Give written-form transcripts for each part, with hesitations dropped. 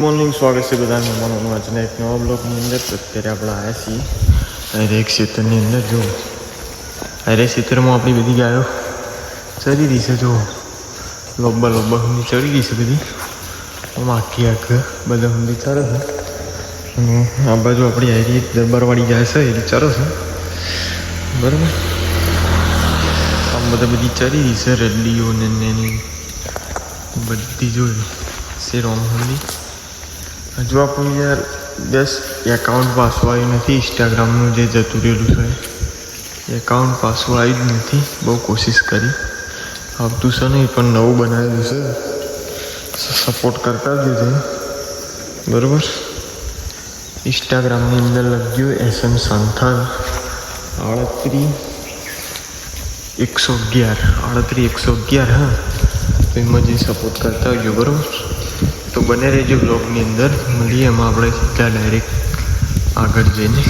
Morning, સ્વાગત છે બધાને મનોનું આજના એક નવા બ્લોગની અંદર. અત્યારે આપણે આવ્યા છીએ અરે એક ખેતરની અંદર. જો અરે ખેતરમાં આપણી બધી ગાયો ચરી રહી છે. જો લોબા ઊંધી ચડી ગઈ છે બધી. આખી બધા ઊંધી ચરે છે. અને આ બાજુ આપણી હારી દરબારવાળી ગાય છે એ ચરે છે, બરાબર. આમ બધી ચરી રહી છે. રેડીઓ ને એની બધી જોઈ છે રોમ ઊંધી. હજુ આપણું યાર એકાઉન્ટ પાછું આવ્યું નથી. ઇન્સ્ટાગ્રામનું જે જતું રહેલું છે એકાઉન્ટ પાછું આવ્યું જ નથી. બહુ કોશિશ કરી, આવતું છે નહીં, પણ નવું બનાવેલું છે. સપોર્ટ કરતા જ છે, બરાબર. ઇન્સ્ટાગ્રામની અંદર લખ્યું SM સંથાલ 38111. હા, તો એમાં જે સપોર્ટ કરતા હોજો, બરાબર. તો બને રહેજો બ્લોગની અંદર. મળીએ એમાં આપણે સીધા ડાયરેક્ટ આગળ જઈને.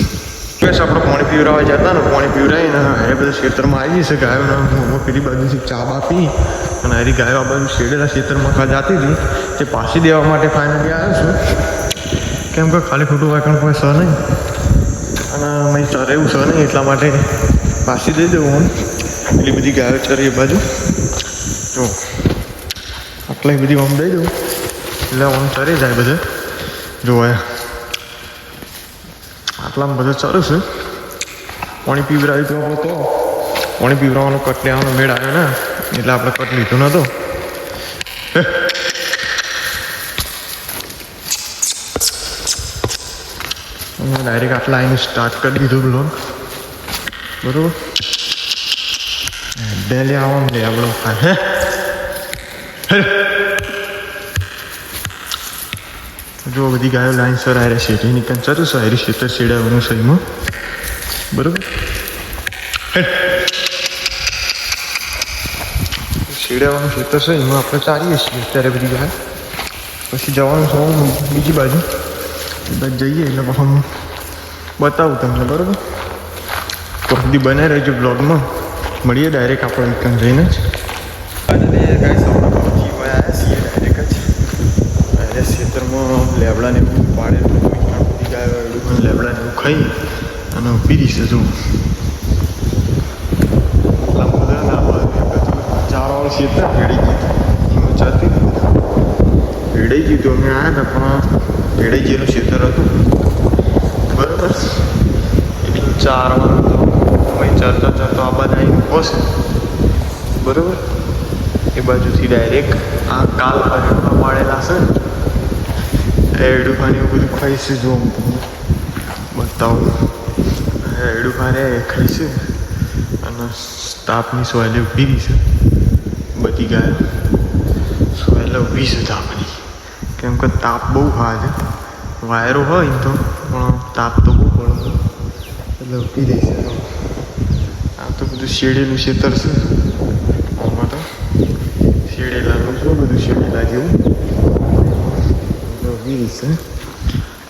બસ આપણે પાણી પીવરાવા જતા ને, પાણી પીવરાવીને એ બધા ખેતરમાં આવી છે ગાયોના. પેલી બાજુથી ચા બાપી અને હારી ગાયો આ બાજુ શેડેલા ખેતરમાં જાતી હતી. તે પાછી દેવા માટે ફાઇનલી આવ્યો છું. કેમ કે ખાલી ખોટું વાંકણ કોઈ સહ નહીં અને મેં ચરે એવું સહ નહીં, એટલા માટે પાછી દઈ દઉં હું. એટલી બધી ગાયો ચરે એ બાજુ. જો આટલા બધી આમ દઈ દઉં એટલે આમ ચરી જાય બધે. જોવાય આટલામાં બધું ચરું છે. પાણી પીવરાવ્યું તો આપણે, તો પાણી પીવરાવાનો કટ લેવાનો મેળ આવ્યો ને, એટલે આપણે કટ લીધો નહોતો. ડાયરેક્ટ આટલા આવીને સ્ટાર્ટ કરી દીધું બ્લોગ, બરાબર. ડેલી આવવાનું લે આપણો હે. જો બધી ગાયો લાઈન સર આરે શેઠી નીકળ ચરું છે. હારી ખેતર શેડાવાનું છે એમાં, બરાબર. શેડાવાનું ખેતર છે એમાં આપણે ચારીએ છીએ અત્યારે બધી ગાય. પછી જવાનું છે બીજી બાજુ. જઈએ એટલે પછી હું બતાવું તમને, બરાબર. તો બધી બને રહેજો બ્લોગમાં. મળીએ ડાયરેક્ટ આપણે વિકન જઈને જ. ખેતરમાં લેબડાને એવું પાડે, બધી ગાયો એડું લેબડાને એવું ખાઈ અને ઊભી રહીશે. જો એટલા બધા ના ચારવાળું ખેતર ભેડી ગયું. એમાં ચાતી ભેડાઈ ગયું હતું. અમે આવ્યા હતા પણ ભેડાઈ ગયેલું ખેતર હતું, બરાબર. એટલું ચારવાનું તો અમે ચરતા આ બધા અહીં ઊભો છે, બરાબર. એ બાજુથી ડાયરેક્ટ આ કાલ બાજુમાં પાડેલા છે ને એડું ખાને એવું બધું ખાઈશું. જો હું તમને બતાવું. એડું ખાને ખાઈશું અને તાપની સોયલે ઊભી રહી છે બધી ગાયો. સોયલે ઊભી છે તાપની, કેમ કે તાપ બહુ ખાય છે. વાયરો હોય તો પણ તાપ તો બહુ પડે એટલે ઊભી રહી છે. આ તો બધું શેડેલું ખેતર છે. આમાં તો શેડેલાનું છે બધું, શેડેલા જેવું છે.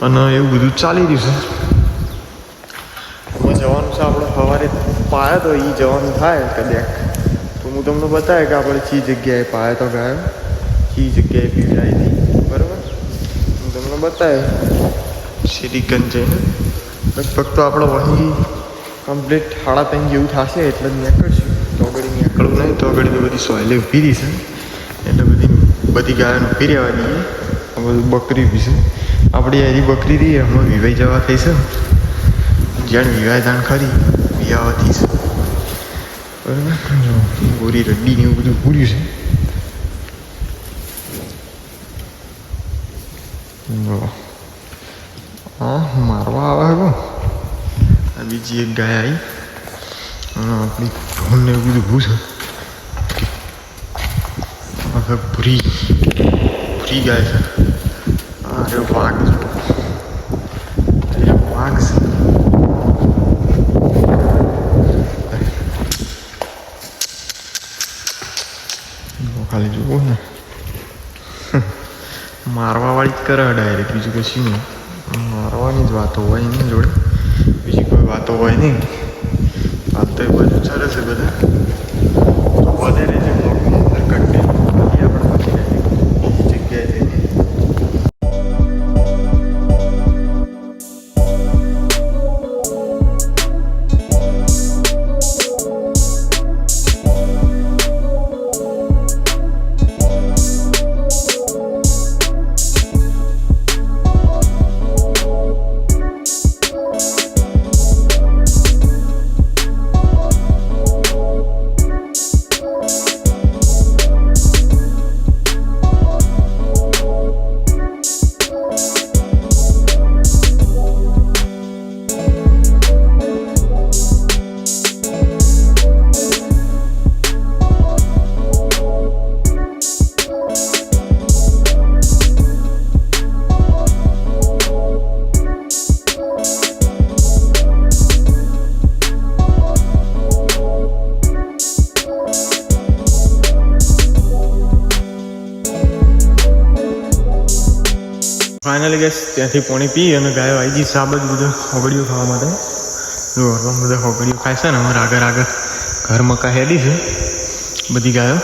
અને એવું બધું ચાલી રહ્યું છે. એમાં જવાનું છે આપણે. સવારે પાયા તો એ જવાનું થાય કદાચ. તો હું તમને બતાવે કે આપણે કઈ જગ્યાએ પાયા તો ગાયો, કઈ જગ્યાએ પીવડાવી હતી, બરાબર. હું તમને બતાવે શ્રીગંજ જઈને. લગભગ તો આપણે વહી કમ્પ્લીટ 3:30 જેવું થશે એટલે જ નીકળશું. તો આગળ નીકળવું નહીં તો આગળ તો બધી સોયલે ઊભી રહી છે એટલે બધી ગાયોને ઊભી રહેવા દઈએ. આ બધું બકરી બી છે આપણી. એની બકરી રહી હમણાં વિવાઈ જવા થઈ છે. જ્યાં વિવાય જાણ ખરી વિવાહથી છે, બરાબર. ગોરી રડ્ડીને એવું બધું પૂર્યું છે. હા, મારવા આવે છે. આ બીજી એક ગાય આવી અને આપણી ઢોરને એવું બધું ભૂ છે. હવે ભૂરી ગાય છે. અરે વાઘ છે, વાઘ છે. ખાલી જુઓ ને, મારવા વાળી જ કરે ડાયરેક્ટ. બીજું કશું નહીં. મારવાની જ વાતો હોય એની જોડે, બીજી કોઈ વાતો હોય નહીં. વાત તો એ બધું ચાલે છે બધા. વધારે જે બ્લોગની અંદર કન્ટેન્ટ આપણે પછી જગ્યાએ જઈને ફાઇનલી ગેસ ત્યાંથી પાણી પી અને ગાયો આવી ગઈ સા બધું બધા હોગડીઓ ખાવા માટે. જો બધા હોગડીઓ ખાય છે ને અમારે આગળ ઘર મકા હેડી છે બધી ગાયો.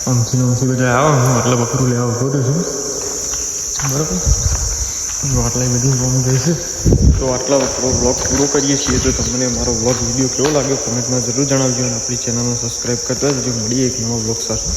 અમથી બધા આવો એટલે બકરું લેવા ઉભો છું બરાબર. આટલા બધી વોમ ગઈ છે તો આટલા વ્લોગ પૂરો કરીએ છીએ. તો તમને મારો વ્લોગ વિડીયો કેવો લાગ્યો કમેન્ટમાં જરૂર જણાવજો અને આપણી ચેનલને સબસ્ક્રાઈબ કરતા જજો. મળીએ એક નવા વ્લોગ સાથે.